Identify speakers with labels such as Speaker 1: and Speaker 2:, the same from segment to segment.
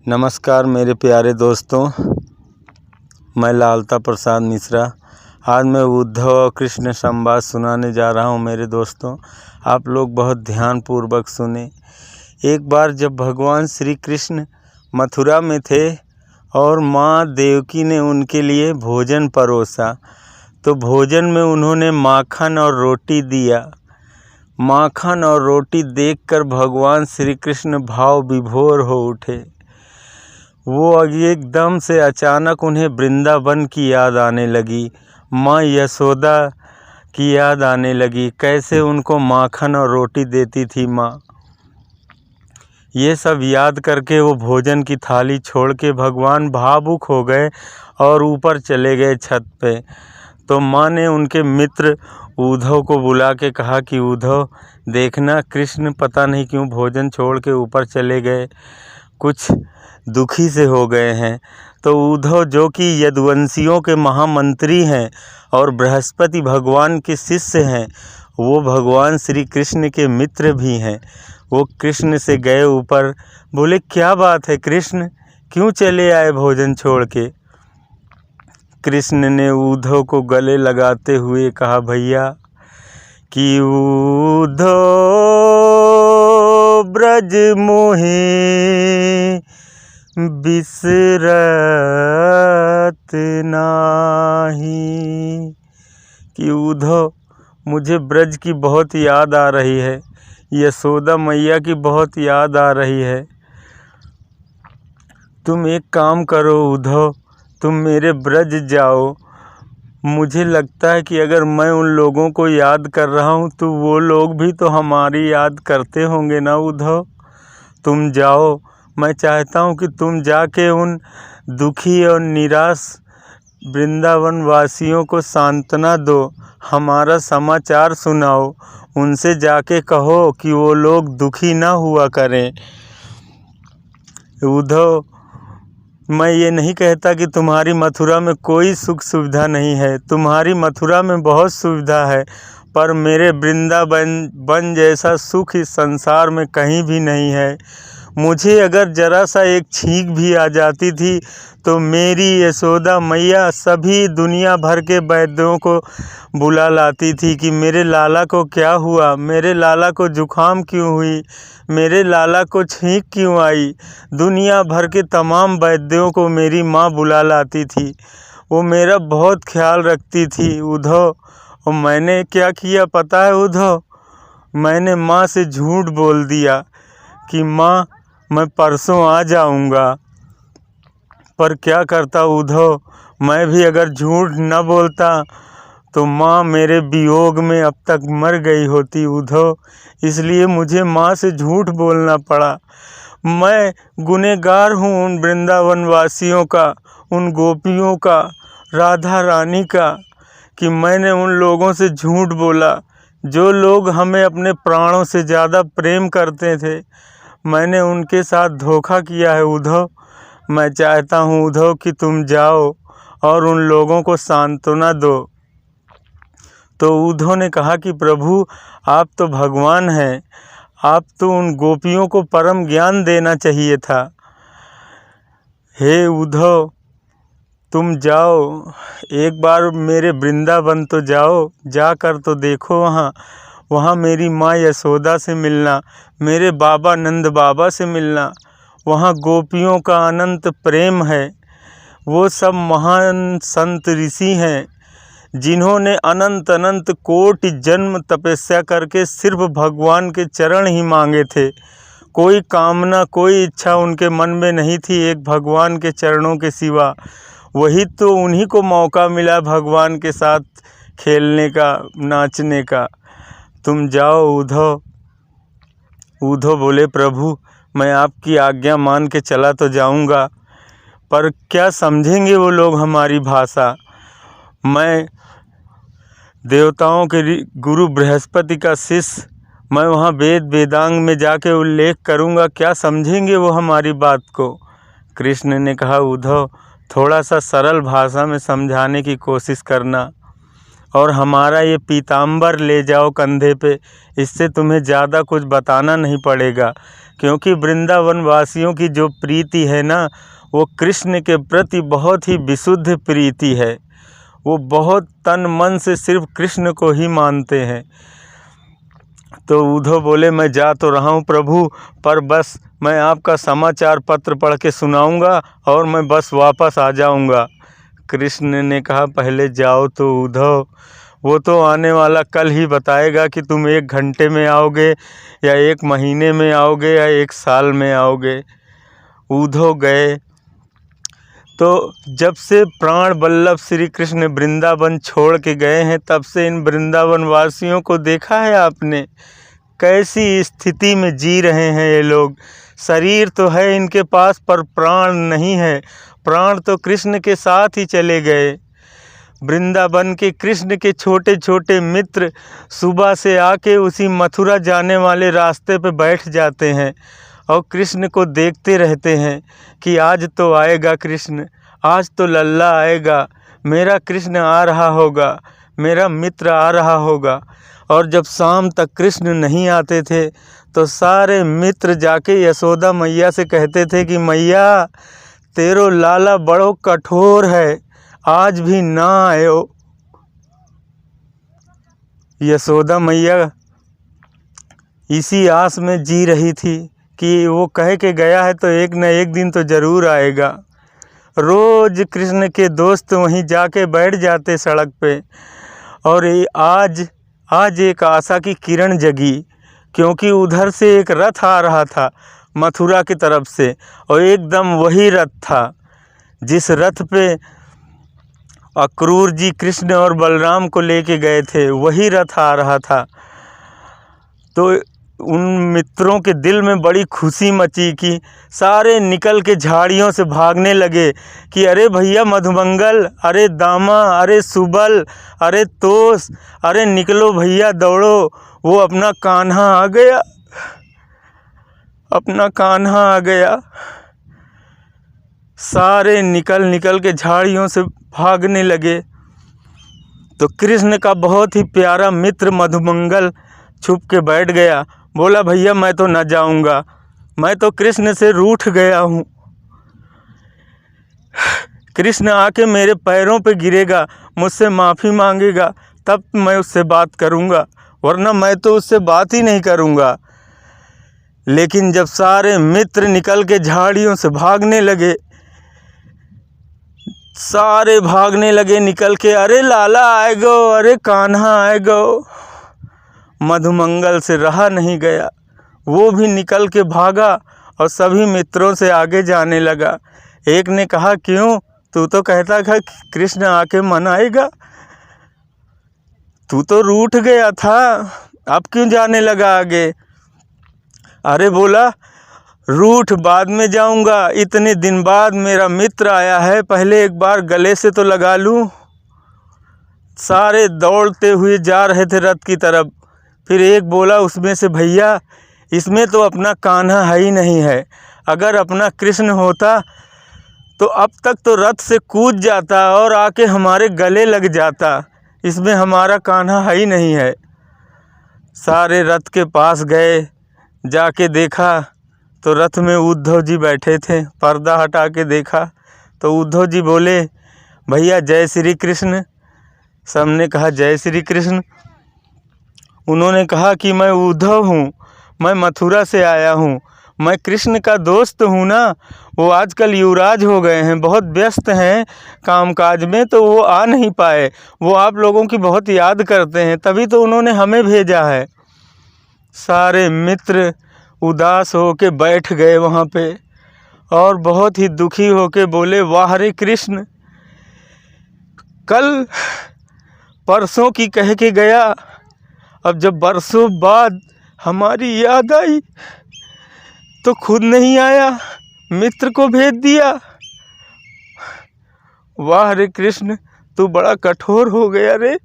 Speaker 1: नमस्कार मेरे प्यारे दोस्तों, मैं लालता प्रसाद मिश्रा। आज मैं उद्धव और कृष्ण संवाद सुनाने जा रहा हूँ। मेरे दोस्तों, आप लोग बहुत ध्यानपूर्वक सुने। एक बार जब भगवान श्री कृष्ण मथुरा में थे और माँ देवकी ने उनके लिए भोजन परोसा, तो भोजन में उन्होंने माखन और रोटी दिया। माखन और रोटी देखकर भगवान श्री कृष्ण भाव विभोर हो उठे। वो एकदम से अचानक उन्हें वृंदावन की याद आने लगी, माँ यशोदा की याद आने लगी, कैसे उनको माखन और रोटी देती थी माँ। ये सब याद करके वो भोजन की थाली छोड़ के भगवान भावुक हो गए और ऊपर चले गए छत पे। तो माँ ने उनके मित्र उद्धव को बुला के कहा कि उद्धव देखना, कृष्ण पता नहीं क्यों भोजन छोड़ के ऊपर चले गए, कुछ दुखी से हो गए हैं। तो उद्धव, जो कि यदुवंशियों के महामंत्री हैं और बृहस्पति भगवान के शिष्य हैं, वो भगवान श्री कृष्ण के मित्र भी हैं, वो कृष्ण से गए ऊपर। बोले, क्या बात है कृष्ण, क्यों चले आए भोजन छोड़ के? कृष्ण ने उद्धव को गले लगाते हुए कहा, भैया कि उद्धव ब्रज मोहे बिसरत नाही। कि उद्धव, मुझे ब्रज की बहुत याद आ रही है, यशोदा मैया की बहुत याद आ रही है। तुम एक काम करो उद्धव, तुम मेरे ब्रज जाओ। मुझे लगता है कि अगर मैं उन लोगों को याद कर रहा हूँ तो वो लोग भी तो हमारी याद करते होंगे ना उद्धव। तुम जाओ, मैं चाहता हूँ कि तुम जाके उन दुखी और निराश वृंदावन वासियों को सांत्वना दो, हमारा समाचार सुनाओ, उनसे जाके कहो कि वो लोग दुखी ना हुआ करें। उद्धव, मैं ये नहीं कहता कि तुम्हारी मथुरा में कोई सुख सुविधा नहीं है, तुम्हारी मथुरा में बहुत सुविधा है, पर मेरे वृंदावन जैसा सुख इस संसार में कहीं भी नहीं है। मुझे अगर ज़रा सा एक छींक भी आ जाती थी तो मेरी यशोदा मैया सभी दुनिया भर के वैद्यों को बुला लाती थी कि मेरे लाला को क्या हुआ, मेरे लाला को जुखाम क्यों हुई, मेरे लाला को छींक क्यों आई। दुनिया भर के तमाम वैद्यों को मेरी माँ बुला लाती थी, वो मेरा बहुत ख्याल रखती थी उद्धव। और मैंने क्या किया पता है उद्धव? मैंने माँ से झूठ बोल दिया कि माँ मैं परसों आ जाऊंगा। पर क्या करता उद्धव, मैं भी अगर झूठ न बोलता तो माँ मेरे वियोग में अब तक मर गई होती उद्धव, इसलिए मुझे माँ से झूठ बोलना पड़ा। मैं गुनहगार हूँ उन वृंदावन वासियों का, उन गोपियों का, राधा रानी का, कि मैंने उन लोगों से झूठ बोला जो लोग हमें अपने प्राणों से ज़्यादा प्रेम करते थे। मैंने उनके साथ धोखा किया है उद्धव। मैं चाहता हूँ उद्धव कि तुम जाओ और उन लोगों को सांत्वना दो। तो उद्धव ने कहा कि प्रभु, आप तो भगवान हैं, आप तो उन गोपियों को परम ज्ञान देना चाहिए था। हे उद्धव, तुम जाओ, एक बार मेरे वृंदावन तो जाओ, जाकर तो देखो वहाँ मेरी माँ यशोदा से मिलना, मेरे बाबा नंद बाबा से मिलना। वहाँ गोपियों का अनंत प्रेम है। वो सब महान संत ऋषि हैं जिन्होंने अनंत अनंत कोटि जन्म तपस्या करके सिर्फ भगवान के चरण ही मांगे थे। कोई कामना, कोई इच्छा उनके मन में नहीं थी एक भगवान के चरणों के सिवा। वही तो उन्हीं को मौका मिला भगवान के साथ खेलने का, नाचने का। तुम जाओ उद्धव। उद्धव बोले, प्रभु मैं आपकी आज्ञा मान के चला तो जाऊंगा, पर क्या समझेंगे वो लोग हमारी भाषा? मैं देवताओं के गुरु बृहस्पति का शिष्य, मैं वहाँ वेद वेदांग में जाके उल्लेख करूँगा, क्या समझेंगे वो हमारी बात को? कृष्ण ने कहा, उद्धव थोड़ा सा सरल भाषा में समझाने की कोशिश करना। और हमारा ये पीताम्बर ले जाओ कंधे पे, इससे तुम्हें ज़्यादा कुछ बताना नहीं पड़ेगा। क्योंकि वृंदावन वासियों की जो प्रीति है ना, वो कृष्ण के प्रति बहुत ही विशुद्ध प्रीति है। वो बहुत तन मन से सिर्फ कृष्ण को ही मानते हैं। तो उद्धव बोले, मैं जा तो रहा हूँ प्रभु, पर बस मैं आपका समाचार पत्र पढ़ के सुनाऊंगा और मैं बस वापस आ जाऊंगा। कृष्ण ने कहा, पहले जाओ तो उद्धव, वो तो आने वाला कल ही बताएगा कि तुम 1 घंटे में आओगे या 1 महीने में आओगे या 1 साल में आओगे। उद्धव गए। तो जब से प्राण वल्लभ श्री कृष्ण वृंदावन छोड़ के गए हैं, तब से इन वृंदावन वासियों को देखा है आपने, कैसी स्थिति में जी रहे हैं ये लोग। शरीर तो है इनके पास पर प्राण नहीं है। प्राण तो कृष्ण के साथ ही चले गए। वृंदावन के कृष्ण के छोटे छोटे मित्र सुबह से आके उसी मथुरा जाने वाले रास्ते पे बैठ जाते हैं और कृष्ण को देखते रहते हैं कि आज तो आएगा कृष्ण, आज तो लल्ला आएगा, मेरा कृष्ण आ रहा होगा, मेरा मित्र आ रहा होगा। और जब शाम तक कृष्ण नहीं आते थे तो सारे मित्र जाके यशोदा मैया से कहते थे कि मैया, तेरो लाला बड़ो कठोर है, आज भी ना आयो। यशोदा मैया इसी आस में जी रही थी कि वो कह के गया है तो एक न एक दिन तो ज़रूर आएगा। रोज़ कृष्ण के दोस्त वहीं जाके बैठ जाते सड़क पे। और आज एक आशा की किरण जगी, क्योंकि उधर से एक रथ आ रहा था मथुरा की तरफ से, और एकदम वही रथ था जिस रथ पे अक्रूर जी कृष्ण और बलराम को लेके गए थे, वही रथ आ रहा था। तो उन मित्रों के दिल में बड़ी खुशी मची कि सारे निकल के झाड़ियों से भागने लगे कि अरे भैया मधुमंगल, अरे दामा, अरे सुबल, अरे तोस, अरे निकलो भैया दौड़ो, वो अपना कान्हा आ गया, अपना कान्हा आ गया। सारे निकल के झाड़ियों से भागने लगे। तो कृष्ण का बहुत ही प्यारा मित्र मधुमंगल छुप के बैठ गया। बोला, भैया मैं तो न जाऊंगा, मैं तो कृष्ण से रूठ गया हूँ। कृष्ण आके मेरे पैरों पे गिरेगा, मुझसे माफ़ी मांगेगा, तब मैं उससे बात करूँगा, वरना मैं तो उससे बात ही नहीं करूँगा। लेकिन जब सारे मित्र निकल के झाड़ियों से भागने लगे, सारे भागने लगे निकल के, अरे लाला आएगो, अरे कान्हा आएगो, मधुमंगल से रहा नहीं गया। वो भी निकल के भागा और सभी मित्रों से आगे जाने लगा। एक ने कहा, क्यों, तू तो कहता था कि कृष्ण आके मनाएगा, तू तो रूठ गया था, अब क्यों जाने लगा आगे। अरे बोला, रूठ बाद में जाऊंगा, इतने दिन बाद मेरा मित्र आया है, पहले एक बार गले से तो लगा लूं। सारे दौड़ते हुए जा रहे थे रथ की तरफ। फिर एक बोला उसमें से, भैया इसमें तो अपना कान्हा है ही नहीं है, अगर अपना कृष्ण होता तो अब तक तो रथ से कूद जाता और आके हमारे गले लग जाता, इसमें हमारा कान्हा है ही नहीं है। सारे रथ के पास गए, जाके देखा तो रथ में उद्धव जी बैठे थे। पर्दा हटा के देखा तो उद्धव जी बोले, भैया जय श्री कृष्ण। सबने कहा जय श्री कृष्ण। उन्होंने कहा कि मैं उद्धव हूँ, मैं मथुरा से आया हूँ, मैं कृष्ण का दोस्त हूँ ना। वो आजकल युवराज हो गए हैं, बहुत व्यस्त हैं कामकाज में, तो वो आ नहीं पाए। वो आप लोगों की बहुत याद करते हैं, तभी तो उन्होंने हमें भेजा है। सारे मित्र उदास होके बैठ गए वहाँ पे और बहुत ही दुखी होके बोले, वाह रे कृष्ण, कल परसों की कह के गया, अब जब बरसों बाद हमारी याद आई तो खुद नहीं आया, मित्र को भेज दिया। वाह रे कृष्ण, तू बड़ा कठोर हो गया रे।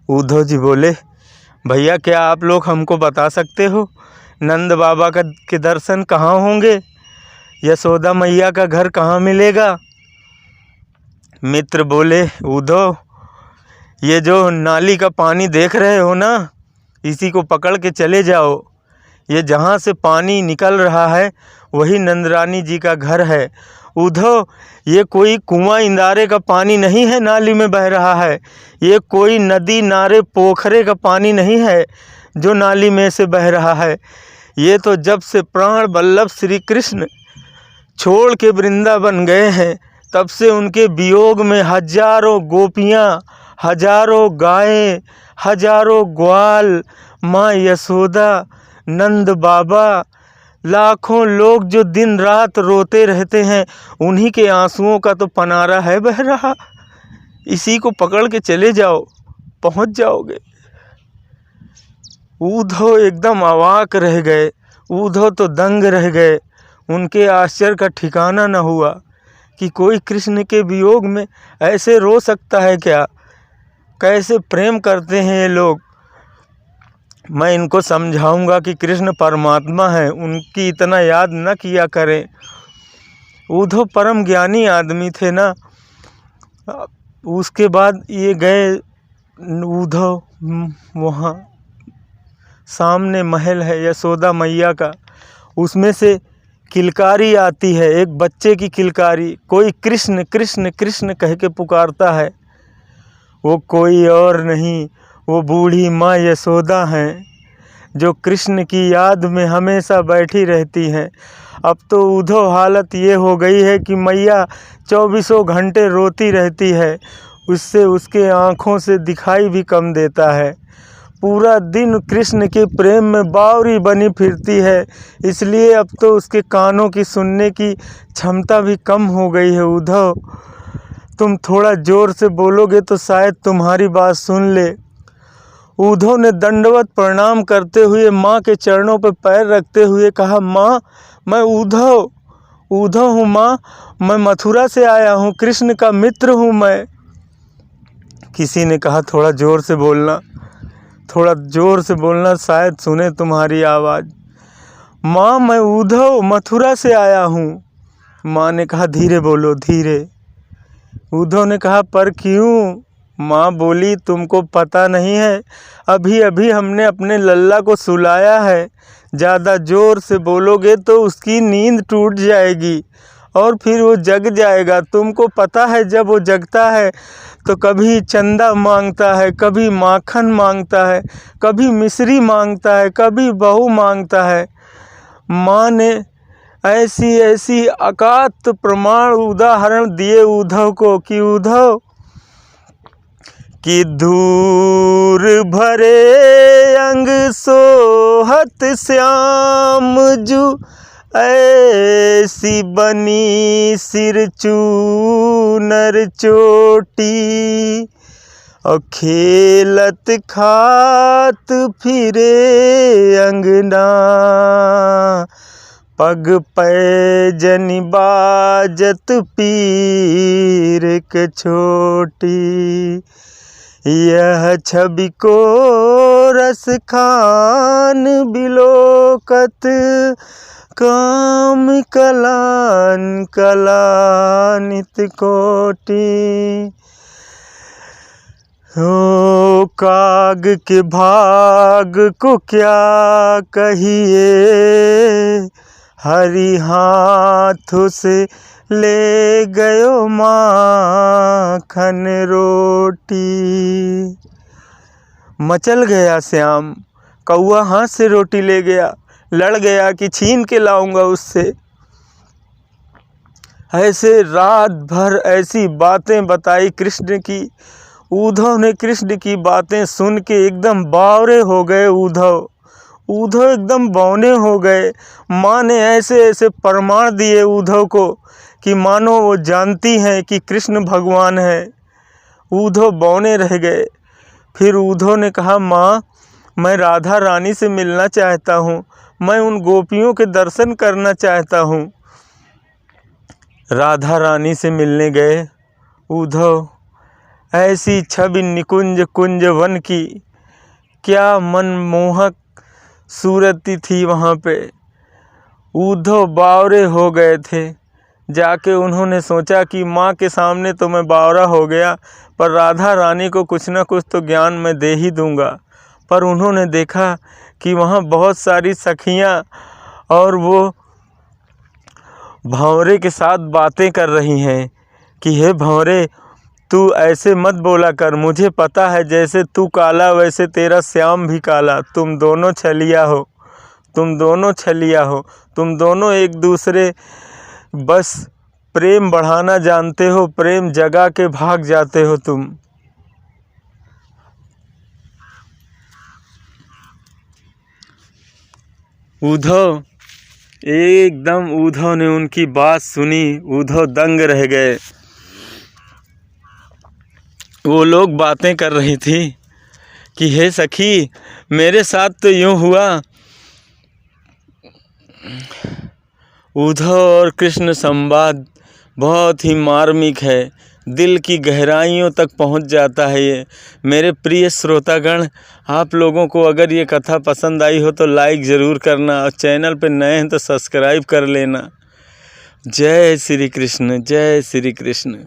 Speaker 1: उद्धव जी बोले, भैया क्या आप लोग हमको बता सकते हो नंद बाबा के दर्शन कहाँ होंगे? यशोदा मैया का घर कहाँ मिलेगा? मित्र बोले, उद्धव ये जो नाली का पानी देख रहे हो ना, इसी को पकड़ के चले जाओ। ये जहाँ से पानी निकल रहा है वही नंदरानी जी का घर है। उद्धव ये कोई कुआं इंदारे का पानी नहीं है नाली में बह रहा है। ये कोई नदी नारे पोखरे का पानी नहीं है जो नाली में से बह रहा है। ये तो जब से प्राण वल्लभ श्री कृष्ण छोड़ के वृंदावन गए हैं तब से उनके वियोग में हजारों गोपियाँ, हजारों गायें, हजारों ग्वाल, माँ यशोदा, नंद बाबा, लाखों लोग जो दिन रात रोते रहते हैं, उन्हीं के आंसुओं का तो पनारा है बह रहा। इसी को पकड़ के चले जाओ, पहुंच जाओगे। उद्धव एकदम अवाक रह गए। उद्धव तो दंग रह गए। उनके आश्चर्य का ठिकाना न हुआ कि कोई कृष्ण के वियोग में ऐसे रो सकता है क्या? कैसे प्रेम करते हैं ये लोग। मैं इनको समझाऊंगा कि कृष्ण परमात्मा है, उनकी इतना याद न किया करें। उद्धव परम ज्ञानी आदमी थे ना। उसके बाद ये गए उद्धव, वहाँ सामने महल है यशोदा मैया का, उसमें से किलकारी आती है, एक बच्चे की किलकारी। कोई कृष्ण कृष्ण कृष्ण कह के पुकारता है। वो कोई और नहीं, वो बूढ़ी माँ यशोदा हैं जो कृष्ण की याद में हमेशा बैठी रहती हैं। अब तो उद्धव हालत ये हो गई है कि मैया 24 घंटे रोती रहती है। उससे उसके आँखों से दिखाई भी कम देता है। पूरा दिन कृष्ण के प्रेम में बावरी बनी फिरती है, इसलिए अब तो उसके कानों की सुनने की क्षमता भी कम हो गई है। उद्धव तुम थोड़ा ज़ोर से बोलोगे तो शायद तुम्हारी बात सुन ले। उद्धव ने दंडवत प्रणाम करते हुए माँ के चरणों पर पैर रखते हुए कहा, माँ मैं उद्धव हूँ माँ, मैं मथुरा से आया हूँ, कृष्ण का मित्र हूँ मैं। किसी ने कहा थोड़ा ज़ोर से बोलना, थोड़ा ज़ोर से बोलना, शायद सुने तुम्हारी आवाज़। माँ मैं उद्धव मथुरा से आया हूँ। माँ ने कहा धीरे बोलो, धीरे। उद्धव ने कहा पर क्यों? माँ बोली तुमको पता नहीं है, अभी अभी हमने अपने लल्ला को सुलाया है। ज़्यादा ज़ोर से बोलोगे तो उसकी नींद टूट जाएगी और फिर वो जग जाएगा। तुमको पता है जब वो जगता है तो कभी चंदा मांगता है, कभी माखन मांगता है, कभी मिश्री मांगता है, कभी बहू मांगता है। माँ ने ऐसी ऐसी अकात प्रमाण उदाहरण दिए उद्धव को कि उद्धव कि धूर भरे अंग सोहत श्याम जू, ऐसी बनी सिर चूनर चोटी, और खेलत खात फिरे अंगना, पग पैजनि बाजत पीर के छोटी। यह छवि को रस खान बिलोकत, काम कलान कलानित कोटि। ओ काग के भाग को क्या कहिए, हरि हाथों से ले गयो माखन रोटी। मचल गया श्याम, कौआ हाथ से रोटी ले गया, लड़ गया कि छीन के लाऊंगा उससे। ऐसे रात भर ऐसी बातें बताई कृष्ण की। उद्धव ने कृष्ण की बातें सुन के एकदम बावरे हो गए। उद्धव एकदम बौने हो गए। माँ ने ऐसे ऐसे प्रमाण दिए उद्धव को कि मानो वो जानती हैं कि कृष्ण भगवान है। उद्धव बौने रह गए। फिर उद्धव ने कहा, माँ मैं राधा रानी से मिलना चाहता हूँ, मैं उन गोपियों के दर्शन करना चाहता हूँ। राधा रानी से मिलने गए उद्धव। ऐसी छवि निकुंज कुंज वन की, क्या मनमोहक सूरती थी वहाँ पे। उद्धव बावरे हो गए थे। जाके उन्होंने सोचा कि माँ के सामने तो मैं बावरा हो गया, पर राधा रानी को कुछ ना कुछ तो ज्ञान मैं दे ही दूँगा। पर उन्होंने देखा कि वहाँ बहुत सारी सखियाँ और वो भंवरे के साथ बातें कर रही हैं कि हे भंवरे, तू ऐसे मत बोला कर, मुझे पता है जैसे तू काला वैसे तेरा श्याम भी काला। तुम दोनों छलिया हो, तुम दोनों छलिया हो, तुम दोनों एक दूसरे बस प्रेम बढ़ाना जानते हो, प्रेम जगा के भाग जाते हो तुम। उद्धव एकदम उद्धव ने उनकी बात सुनी, उद्धव दंग रह गए। वो लोग बातें कर रही थी कि हे सखी, मेरे साथ तो यूँ हुआ। उद्धव और कृष्ण संवाद बहुत ही मार्मिक है, दिल की गहराइयों तक पहुंच जाता है ये। मेरे प्रिय श्रोतागण, आप लोगों को अगर ये कथा पसंद आई हो तो लाइक ज़रूर करना, और चैनल पे नए हैं तो सब्सक्राइब कर लेना। जय श्री कृष्ण, जय श्री कृष्ण।